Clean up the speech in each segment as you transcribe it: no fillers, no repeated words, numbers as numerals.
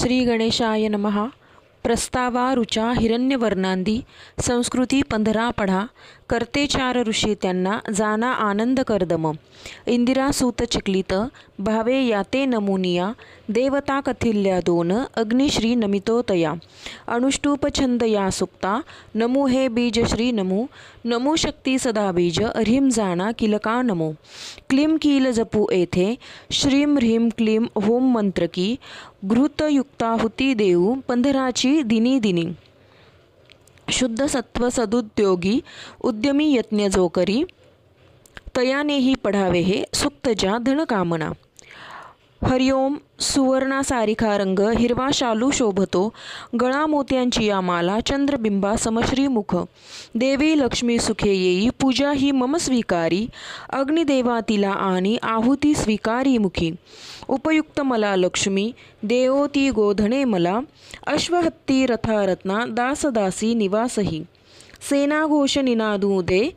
श्री गणेशाय नमः. प्रस्तावा रुचा हिरण्यवर्णांदी संस्कृती 15 पढा. करते 4 ऋषी त्यांना जाना आनंद करदम. इंदिरा सूत चिकलित भावे याते नमुनिया. देवता कथिल्या 2 अग्निश्री नमितो तया. अनुष्टुप छंद या सुक्ता नमो हे बीज श्री नमो. नमो शक्ती सदा बीज ह्रीम जाणा किलका नमो. क्लीम कील जपू येथे श्रीम ह्रीम क्लीम होम मंत्र की. घृतयुक्ताहुती देऊ 15ची दिनी दिनी. शुद्ध सत्व सदुद्योगी उद्यमी यज्ञ जो करी. तयानेही पढावे हे सुक्तजा धनकामना. हरिओम सुवर्णासारिखा रंग हिरवा शालू शोभतो. गळा मोत्यांची या माला चंद्रबिंबा समश्री मुख. देवी लक्ष्मी सुखे येई पूजा ही मम स्वीकारी. अग्निदेवा तिला आणि आहुती स्वीकारी मुखी. उपयुक्त मला लक्ष्मी देवोती गोधने मला. अश्वहत्ती रथारत्ना दासदासी निवासही. सेना घोष निनादू दे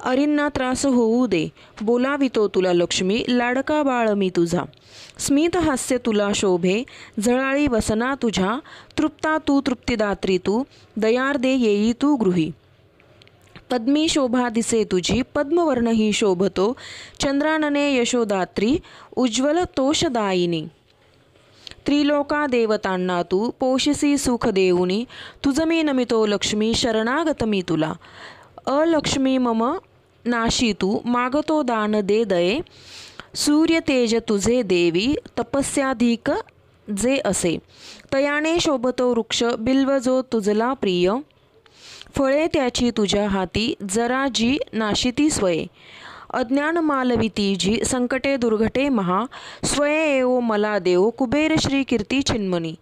अरिंना त्रास होऊ दे. बोलावितो तुला लक्ष्मी लाडका बाळ मी तुझा. स्मित हास्य तुला शोभे झळाळी वसना तुझ्या. तृप्ता तू तृप्तिदात्री तू दयार्दे येई तू गृही. पद्मी शोभा दिसे तुझी पद्मवर्ण ही शोभतो. चंद्रानने यशोदात्री उज्ज्वल तोषदायिनी. त्रिलोका देवतांना तू पोषसी सुख देऊनी. तुझ मी नमितो लक्ष्मी शरणागत मी तुला. अलक्ष्मी मम नाशी तू मागतो दान दे दये. सूर्य तेज तुझे देवी तपस्याधिक जे असे. तयाने शोभतो वृक्ष बिल्व जो तुझला प्रिय. फळे त्याची तुझ्या हाती जरा जी नाशिती स्वये. अज्ञान मालविती जी संकटे दुर्घटे महा. स्वये एवो मला देव कुबेर श्री कीर्ती चिन्मनी.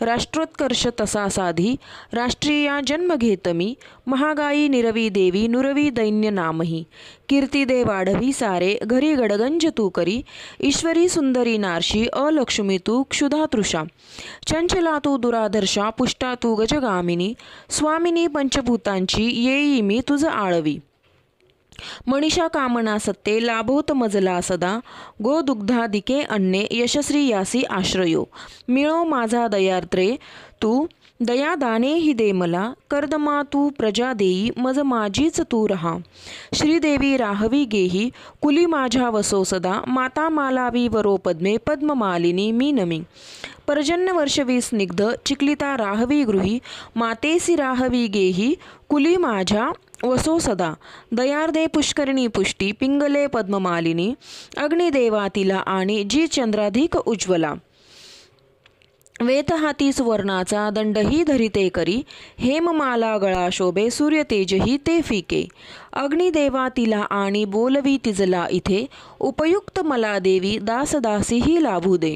राष्ट्रोत्कर्ष तसा साधी राष्ट्रीया जन्म घेतमी. महागाई निरवी देवी नुरवी दैन्य नामही. कीर्ती दे वाढवी सारे घरी गडगंज तू करी. ईश्वरी सुंदरी नारशी अलक्ष्मी तू क्षुधा तृषा. चंचला तू दुराधर्षा पुष्टा तू गजगामिनी. स्वामिनी पंचभूतांची येई मी तुझ आळवी. मनीषा कामना सत्ते लाभोत मजला सदा. गोदुग्धादिके अन्ने यशस्वी यासी आश्रयो. मिळो माझा दयार्द्रे तू दयादाने ही दे मला. कर्दमा तू प्रजा देई मज माझीच तू रहा. श्रीदेवी राहवी गेही कुली माझ्या वसो सदा. माता मालावी वरो पद्मे पद्ममालिनी मी नमी. पर्जन्य वर्षवी स्निग्ध चिकलिता राहवी गृही. मातेसी राहवी गेही कुली माझ्या वसो सदा. दयार्दे पुष्करिणी पुष्टी पिंगले पद्ममालिनी. अग्निदेवा तिला आणि जी चंद्राधिक उज्ज्वला. वेतहाती सुवर्णाचा दंडही धरिते करी. हेममाला गळा शोभे सूर्य तेजही ते फिके. अग्निदेवा तिला आणि बोलवी तिजला इथे. उपयुक्त मला देवी दासदासीही लाभू दे.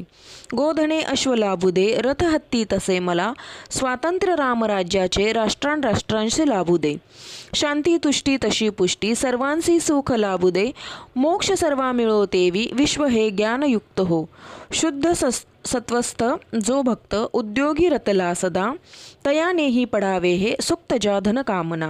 गोधने अश्व लाभू दे रथ हत्ती तसे मला. स्वातंत्र्य रामराज्याचे राष्ट्रां राष्ट्रांशी लाभू दे. शांती तुष्टी तशी पुष्टी सर्वांसी सुख लाभू दे. मोक्ष सर्वा मिळो तेवी विश्व हे ज्ञानयुक्त हो. शुद्ध सत्वस्थ जो भक्त उद्योगी रतला सदा. तयानेही पडावे हे सुक्तजा धनकामना.